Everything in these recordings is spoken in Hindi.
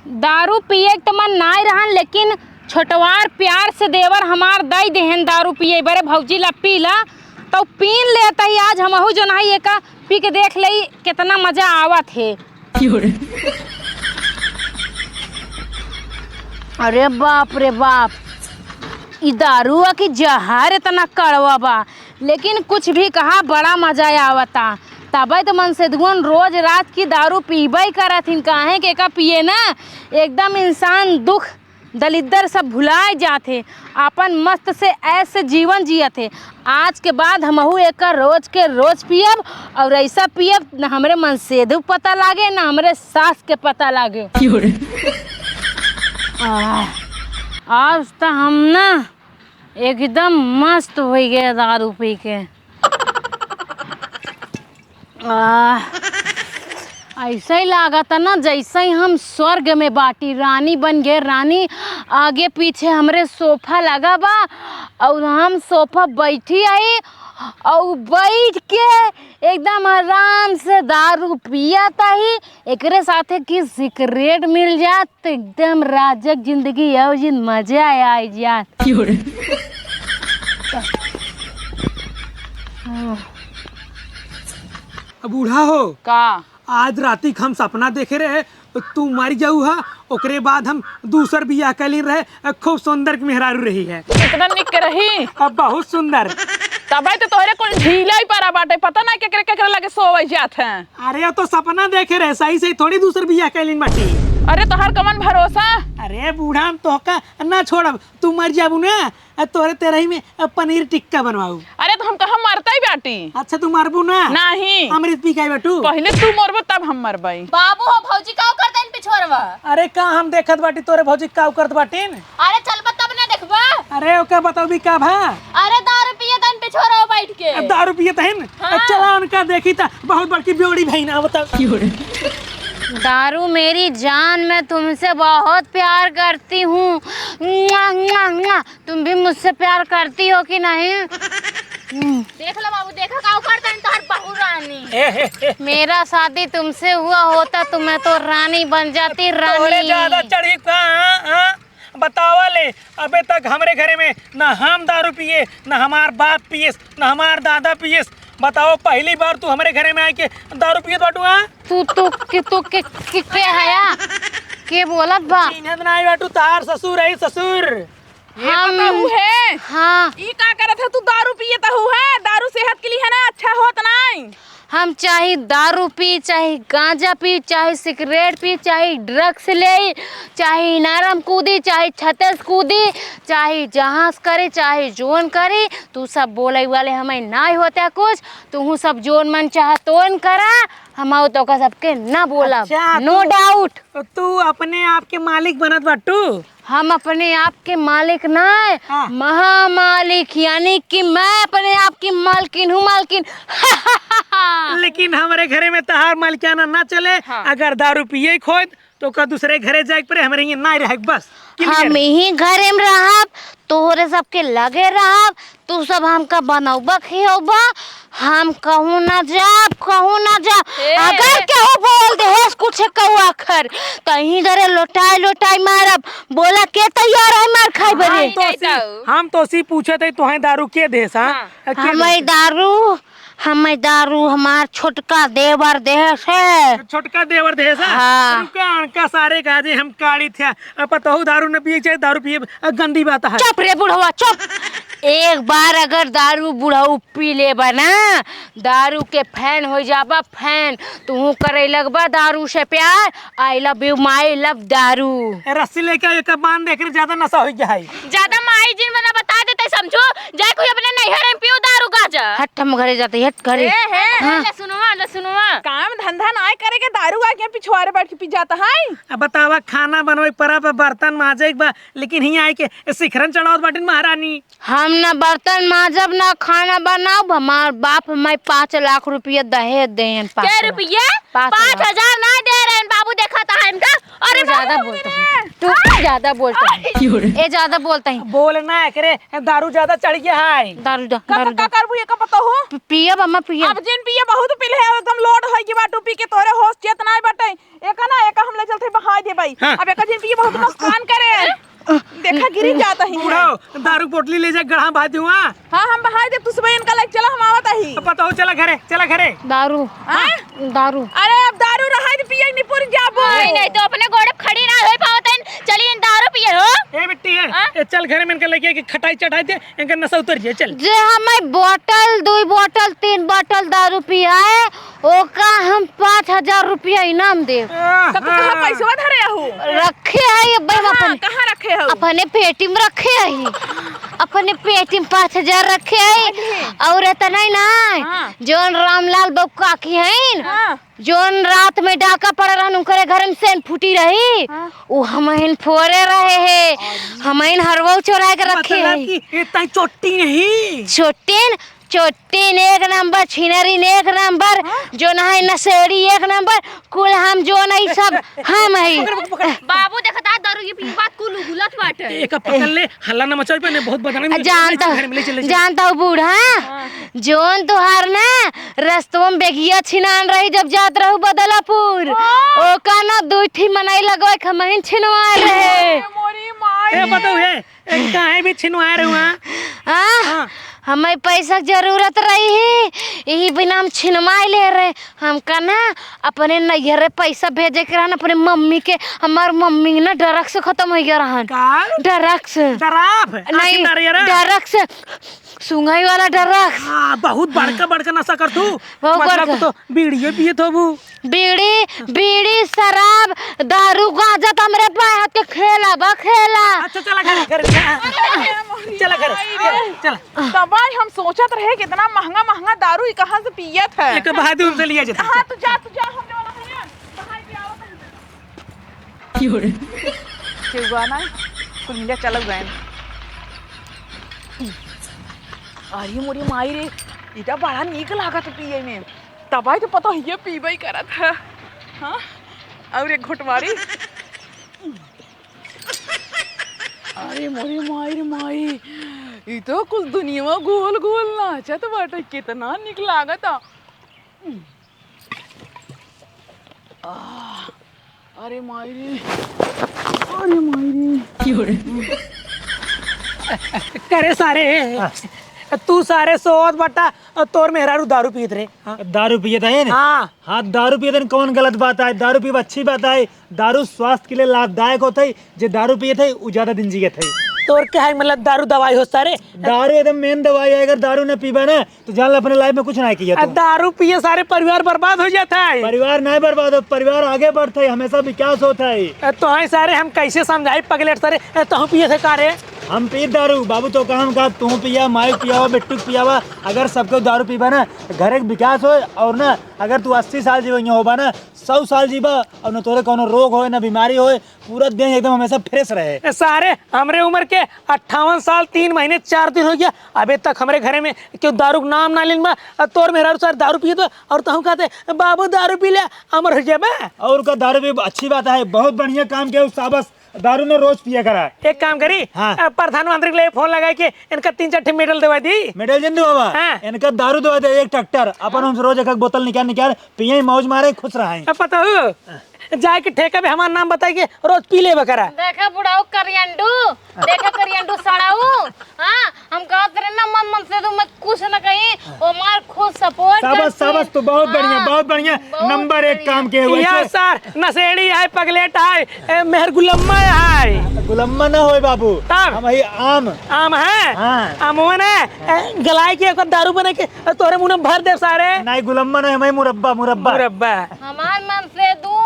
दारू पिए तो मन नाई रहन, लेकिन छोटवार प्यार से देवर हमार दई देहन दारू पिए बरे भौजी ला पी ला तो पीन लेता ही। आज हमहू जो नहीं एक पी के देख लई कितना मजा आवत है। अरे बाप रे बाप, ई दारू की जहर इतना कड़वा बा, लेकिन कुछ भी कहा बड़ा मजा आवता। तबे तो मन से धुन रोज रात की दारू पीबे करथिन, काहे के का पिए ना एकदम इंसान दुख दलिद्र सब भुलाए जाते, अपन मस्त से ऐसे जीवन जियते। आज के बाद हमहू एक रोज के रोज पियब और ऐसा पियब न हमरे मन से दुख पता लागे न हमरे सास के पता लागे। आज तो हम ना एकदम मस्त हो गए दारू पी के। ऐसा ही लागत ना जैसे ही हम स्वर्ग में बाटी रानी बन गए रानी। आगे पीछे हमरे सोफा लगा बा और हम सोफा बैठी आई और बैठ के एकदम आराम से दारू पियाता ही। एकरे साथे की सिगरेट मिल जात तो एकदम राजक जिंदगी आओ जिन मजा आ जात। बूढ़ा हो का आज राती हम सपना देखे रहे तू मर जाऊ हा, ओकरे बाद हम दूसर बियाह कैली रहे, खूब सुंदर मेहरारू रही है। इतना निक रही अब बहुत सुंदर। तबे तो तोहरे कुल ढीला ही पड़ा बाटे, पता ना केकरे केकरे लगे सोवे जात हैं। अरे तो सपना देखे रहे, सही सही थोड़ी दूसर बियाह कैली बाटी। अरे तोहर कमन भरोसा। अरे बूढ़ा हम तोहका ना छोड़ब, तू मर जाबू ना तोरे तेरा ही में पनीर टिक्का बनवाऊ। अरे तो हम कहाँ मरता ही बाटी। अच्छा तू मरबू ना? नहीं अमृत पी खाई बटू। पहले तू मरबो तब हम मरबई। बाबू हो भौजी का करता इन पिछोरवा। अरे का हम देखत बाटी तोरे भौजी का करत बाटीन। अरे चल तब ना देखबा। अरे ओका बताओ भी का भा। अरे दारू पिए तन पिछोरवा बैठ के। दारू पिए तहन चला उनका देखी था बहुत बड़की ब्योड़ी भईना बताओ। दारू मेरी जान, मैं तुमसे बहुत प्यार करती हूँ। तुम भी मुझसे प्यार करती हो कि नहीं? देख लो बाबू, देखा का करता तोहर बहू रानी। मेरा शादी तुमसे हुआ होता तो मैं तो रानी बन जाती, रानी। ज्यादा चढ़ी का बतावा ले। अबे तक हमारे घरे में ना हम दारू पिए, ना हमार बाप पिए, ना हमार दादा पिए। बताओ पहली बार तू हमारे घरे में आके दारू पिए बाटू? तू के हया के बोलत बा? चिन्हत नहीं बाटू, तार ससुर है ससुर। हम है। हाँ ई का करत है तू? दारू पिए तो है, दारू सेहत के लिए है ना, अच्छा होत नहीं। हम चाहे दारू पी, चाहे गांजा पी, चाहे सिगरेट पी, चाहे ड्रग्स ले, चाहे नरम कूदी, चाहे छतेस कूदी, चाहे जहाज करे, चाहे जोन करे, तू सब बोले वाले हमें ना होता कुछ। तू सब जोन मन चाह तोन करा, हम तो का सबके ना बोला। अच्छा, नो डाउट तू अपने आप के मालिक बनत बाटू। हम अपने आप के मालिक ना, हाँ। महामालिक, यानी कि मैं अपने आप की मालकिन हूँ, मालकिन। लेकिन हमारे घरे में तहार मालिकाना ना चले। हाँ। अगर दारू पिए खोद तो का दूसरे घरे जाए पड़े, हमारे यहाँ ना रहे बस। हम ही घरे में रहब, तोहरे सबके लगे रहब, तू सब हमका बनौबा खियौबा, हम कहूँ ना जाब, कहूँ ना जाब। अगर केहू बोल दे कुछ कहू आखर कहीं धरे लोटाई लोटाई मारब। बोला के तैयार है मार खाई बरे? हम तो सी पूछे थे तुहें दारू के देस? हमें दारू हमार छोटका देवर देश है। छोटका देवर देस? हाँ। उनका सारे काजे हम काड़ी थे। अब तो दारू न पिए चाहे दारू पिए गंदी बात है। चुप रे बुढ़वा चुप। एक बार अगर दारू बुढ़ऊ पी ले बना, दारू के फैन हो जाबा फैन। तू करे लगबा दारू से प्यार। I love you my love दारू। रस्सी लेके एक बांध देख रहे ज्यादा नशा हो गया है। ज्यादा माई जी मैंने बता देते समझो। जाए कोई अपने नैहर में पियो दारू गाजा। हट हम घरे जाते हट घरे। ले सुनवा काम धंधा ना करेगा, दारू आके पिछवाड़े बैठ के पी जाता है। अब बतावा खाना बनवे परब बर्तन माजे बा, लेकिन हियां आई के शिखरन चढ़ावत बाटिन महारानी। हम ना बर्तन माजब ना खाना बनाओ। हमार बाप हमें 5 लाख रुपया दहेज दें। क्या रुपया? 5,000 ना दे रहे बाबू, देखा था इनका। अरे बाबू ज्यादा बोलता है, तू ज्यादा बोलता है, ये ज्यादा बोलता है। बोलना है करे दारू ज्यादा चढ़ गया है। दारू दा का दारू का दा करबू ये का पता हो। पिया अम्मा पिया। अब जिन पिए बहुत पीले है एकदम लोड है कि बाटू पी के तोरे होश चेत ना बटे। एका ना एका हम ले चलते बहाई दे भाई। हाँ। अब एका जिन पिए बहुत नुकसान करे। देखा गिरी जाता ही है। बूढ़ो दारू बोतली ले जा गढ़ा भाई दूंगा। हां हम बहाई दे तू सुबह इनका लाइक चला हम आवत ही। पता हो चला घरे चला घरे। दारू दारू। अरे अब दारू रहा है पिए नहीं पूरी जाबो। नहीं तो अपने गोड़े खड़ी ना हो पावतन, चलिए दारू पिए हो। ए बिट्टी है चल घरे में इनका लेके कि खटाई चढ़ाई दे इनका नशा उतर जाए चल। जे हमें बोतल 2 बोतल 3 बोतल दारू पिया है ओका हम 5000 रुपया इनाम दे। तब कहां पैसा धरे हो। रखे है ये भाई अपन कहां रखे हो। अपने पेटी में रखे है, अपने पेटी में 5000 रखे है। और इतना ही ना जोन रामलाल बाबू काकी है जोन रात में डाका पड़ रहा उनके घर में सेन फूटी रही वो हमहन फोरे रहे है, हमहन हरवा चोरा के रखे है। इतना चोटी नहीं चोटीन एक नंबर, छिनरीन एक नंबर, जो ना है नशेड़ी एक नंबर, कुल हम जो नहीं सब हम है। बाबू देखता दारू की पी बात कुल गुलत बाटे। एक पकड़ ले हल्ला न मचाओ पे बहुत बदनामी। जानता हूँ बूढ़ा जोन तुहार ना रस्तों में बेगिया छिनान रही जब जात रहू बदलापुर ओका ना 2 ठी मनाई लगो खमहिन छिनवा रहे। मोरी माई ए बताओ है काहे भी छिनवा रहे हुआ। हां हमें पैसा की जरूरत रही है यही बिना हम छिनवाई ले रहे। हमका ना अपने नैहरे पैसा भेजे के रहन अपने मम्मी के। हमार मम्मी ना ड्रग्स खत्म हो गया रहन। ड्रग्स नहीं ड्रग्स सुंगाई वाला ड्रग्स। बहुत बड़का नशा कर तू। बहुत मतलब तो बीड़ी पिए तो वो बीड़ी शराब दारू गांजा तो हमरे पाए के खेला बा खेला। अच्छा चला घर चला घर चला। दवाई हम सोचत रहे कितना महंगा महंगा दारू ई कहां से पियत है। एक बहादुर उनसे लिया जाता। हां तू जा हमने वाला है बहाई पे आवत है क्यों गाना कुल मिले चल गए। अरे मोरी माई रे इटा बड़ा नीक लागत पिए में। दवाई तो पता है ये पीबई करत है। हां और एक घोटवारी। अरे मोरी माई रे माई ई तो कुछ दुनिया में गोल गोल नाचत बाटे कितना निक लागत। अरे माई रे करे सारे तू सारे सोत बटा तोर मेहरारू दारू पियत रे। दारू पिए थे ना। हाँ दारू पिए थे कौन गलत बात है। दारू पीब अच्छी बात है। दारू स्वास्थ्य के लिए लाभदायक होता है। जो दारू पिए थे वो ज्यादा दिन जी थे। तोर क्या है मतलब दारू दवाई हो सारे। दारू एकदम मेन दवाई है। अगर दारू न पीबा ना तो जान अपने लाइफ में कुछ नहीं किया। दारू पिए सारे परिवार बर्बाद हो जाता है। परिवार नहीं बर्बाद हो परिवार आगे बढ़ता है हमेशा विकास होता है। तो है सारे हम कैसे समझाई पगलेट सारे तो पिए थे कारे। हम पी दारू बाबू तो काम का तू पिया माई पियावा बिट्टू पियावा। अगर सबको दारू पीबा ना घर एक विकास हो। और ना अगर तू 80 साल जीव होबा ना 100 साल जीबा और न तोरे कोनो रोग हो न बीमारी हो पूरा दिन एकदम हमेशा फ्रेश रहे। सारे हमरे उम्र के 58 साल 3 महीने 4 दिन हो गया अबे तक हमारे घरे में क्यों दारू नाम ना लेन बा। तोर मेहरारू सारे दारू पिए तो और तहु कहते बाबू दारू पी ले अमर हो जाबे। और का दारू भी अच्छी बात है बहुत बढ़िया काम किया। शाबाश दारू ने रोज पिया करा। एक काम करी हाँ। प्रधानमंत्री के लिए फोन लगा के इनका 3-4 मेडल दवा दी। मेडल जिंदू बाबा हाँ। इनका दारू दवा दे 1 ट्रैक्टर अपन हम रोज एक बोतल निकाल पिए मौज मारे खुश रहे। पता हो जाए के ठेका पे हमारा नाम बताई के रोज पी ले बकरा। देखा बुढ़ाऊ करियंडू सड़ाऊ। हां हम कहत रहे ना मन से तो मैं कुछ न कहीं ओ मार खुद सपोर्ट शाबाश तो बहुत बढ़िया नंबर 1 काम के हुए। यार सर नशेड़ी है पगलेट है मेहर गुलम्मा है। गुलम्मा ना होए बाबू तब हम ही आम है। हाँ। आमवा ने गलाय के एक दारू बना के तोरे मुंह में भर दे सारे। नहीं गुलम्मा ना हम मुरब्बा। हमार मन से तू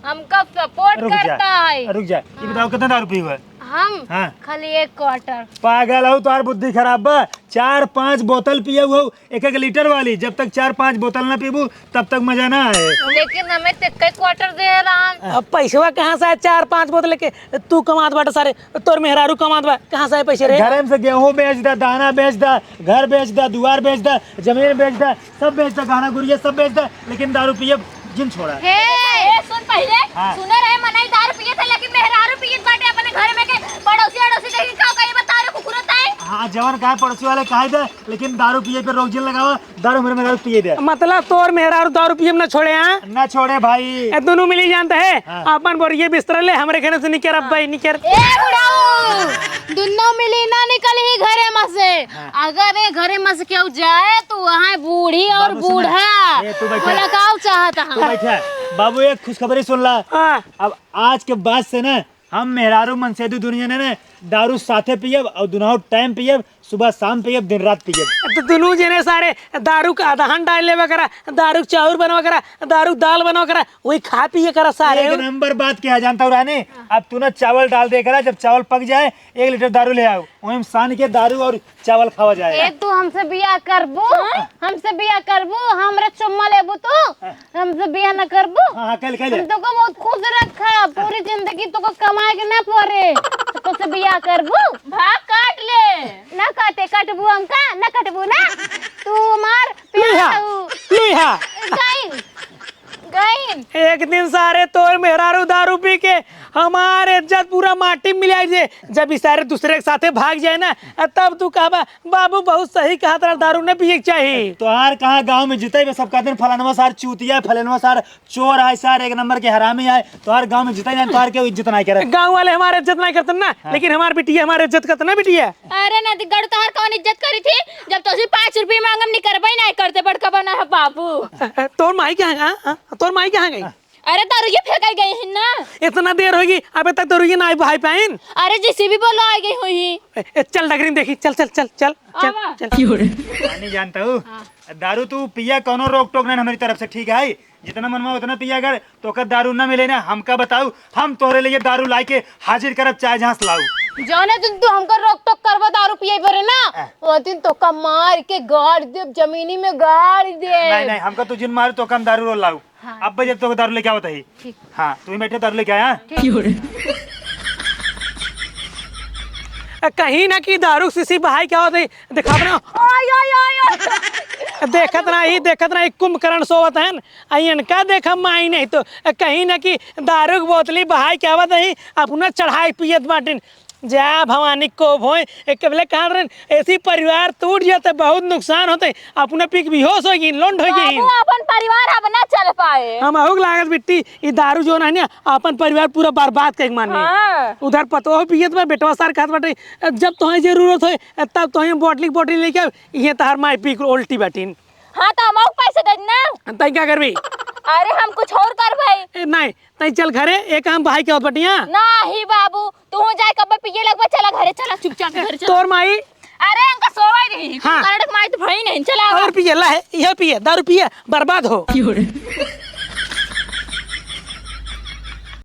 हमका सपोर्ट करता है। रुक जा ये बताओ कितना दारू पी हुआ। हम हाँ। खाली 1 क्वार्टर। पागल हो तुम्हारी बुद्धि खराब बा। 4-5 बोतल पिए हुआ 1-1 लीटर वाली। जब तक 4-5 बोतल ना पीबू तब तक मजा ना आए। लेकिन हमें तो 1 क्वार्टर दे रहा। अब पैसा कहाँ से 4-5 बोतल लेके तू कमात बाटा सारे तोर मेहरारू कमात बा कहाँ से पैसे रे। घर से गेहूं बेच दा दाना बेच दा घर बेच दा दुआर बेच दा जमीन बेच दा सब बेच दा गहना गुड़िया सब बेच दा लेकिन दारू पिए जिन छोड़ा। सुन पहले सुने रहे मनाई दारू पिए थे लेकिन आज जवन कहा पड़ोसी वाले कहा दे, लेकिन दारू पिए पे रोक जिन लगावा, दारू मेरे में पिए दे। मतलब तोर मेहरा और दारू पिए न छोड़े हैं? ना छोड़े भाई। ए दोनों मिली जानते है। हाँ। अपन बोरिए बिस्तर ले हमारे घर से निकर अब भाई निकर। ए बुढ़ाऊ, दुनो मिली ना निकल ही घरे में से। अगर ये घरे में से क्यों जाए तो वहाँ बूढ़ी और बाबू सुना। बूढ़ा ए, तू बैठ। मुलाकात चाहता तू है। बैठा बाबू, एक खुशखबरी सुन ला। हाँ। अब आज के बाद से ना हम मेहरारू मनसेदू दुनिया ने दारू साथे पियब और दुनाऊ टाइम पियब, सुबह शाम पियब, दिन रात पियब। तो दोनों जने सारे दारू का दहन डाल ले करा, दारू चाउर बनवा करा, दारू दाल बनवा करा, वही खा पिए करा सारे। एक नंबर बात क्या जानता हूँ रानी, अब तू ना चावल डाल दे करा, जब चावल पक जाए 1 लीटर दारू ले आओ, वही सान के दारू और चावल खावा जाए। ए तू हमसे बिया करबू? हमसे बिया करबू? हमरे चुम्मा लेबू तू? हमसे बिया न करबू? हाँ कल हम तो को बहुत खुश रखा, पूरी जिंदगी तो को कमाए के ना पड़े, तो से बिया करबू? भाग काट ले। ना काटे, काटबू हमका? ना काटबू ना? तू मार लुइहा गई गई। एक दिन सारे तोर मेहरारू दारू पी के हमारे इज्जत पूरा माटी में मिला जे। जब इस सारे दूसरे के साथे भाग जाए ना, तब तू कहबा बाबू बहुत सही कहा, तेरा दारू न पिए के चाहिए। तोहार कहाँ गांव में जिते भी सब कहते हैं फलानवा सार चूतिया, फलानवा सार चोर है, सार एक नंबर के हरामी है। तोहार गांव में जिते नहीं, तोहार के इज्जत नहीं करे। गाँव वाले हमारे इज्जत नहीं करते ना, लेकिन हमारे बिटिया हमारे इज्जत करते ना बिटिया। अरे नदी गड़ तोहर कौन इज्जत करी थी? जब तो 5 रुपये मांगम नहीं करबई नहीं करते, बड़का बना है बाबू। तोर माई कहाँ? तोर माई कहाँ गई? अरे दारू ये फेंकाई गई है ना। इतना देर होगी अबे तक तो रुई ना भाई पाइन। अरे जिसी भी बोलो आ गई हुई। चल डगरीन देखी, चल चल चल चल आवा। चल चल। नहीं जानता हूँ दारू तू पिया, कोनो रोक टोक नहीं हमारी तरफ से, ठीक है? जितना मनवा उतना पिया कर, तो कर दारू ना मिले ना हमका बताऊ, हम तोरे लिए दारू ला के हाजिर करब, चाहे जहाँ से लाऊ। जौने दिन तू हमको रोक टोक करबो दारू पिए परे ना, वो दिन तो मार के गाड़ दे, जमीनी में गाड़ दे। नहीं नहीं, हमका तू जिन मारू तो कम दारू रोल लाऊ। हाँ। अब जब तो दारू लेके आवत है। हाँ तू ही बैठे दारू लेके आया। कहीं ना कि दारू सीसी बहाई क्या होता है दिखा बना। देखत ना कुंभकर्ण सोवत है अयन का देखा माई नहीं तो कहीं ना कि दारू की बोतली बहाई क्या होता है अपना चढ़ाई पियत बाटिन। जा भवानी को भोय एक कबले कहा रन ऐसी परिवार टूट जाते बहुत नुकसान होते, अपना पिक बेहोश होगी, लोंड होगी। अपन परिवार अब ना चल पाए। हम अहुक लागत बिट्टी ये दारू जो ना अपन परिवार पूरा बर्बाद कर मानने। हाँ। उधर पतो हो पियत में बेटवा सार खात बाटे, जब तुम्हें जरूरत हो तब तुम्हें बोतली लेके ये तहर माई पी उल्टी बैठीन। हाँ तो हम पैसे देना। तई क्या करबी? अरे हम कुछ और कर भाई। नहीं तई चल घरे एक हम भाई के होत बटिया। नहीं बाबू तू जाए कब पिए लगवा, चला घरे चला, चुपचाप घर चला। तोर माई अरे अंका सोवाई रही। हाँ। करड़क माई तो भई नहीं चला। और पिए ला है, यह पिए दारू पिए बर्बाद हो।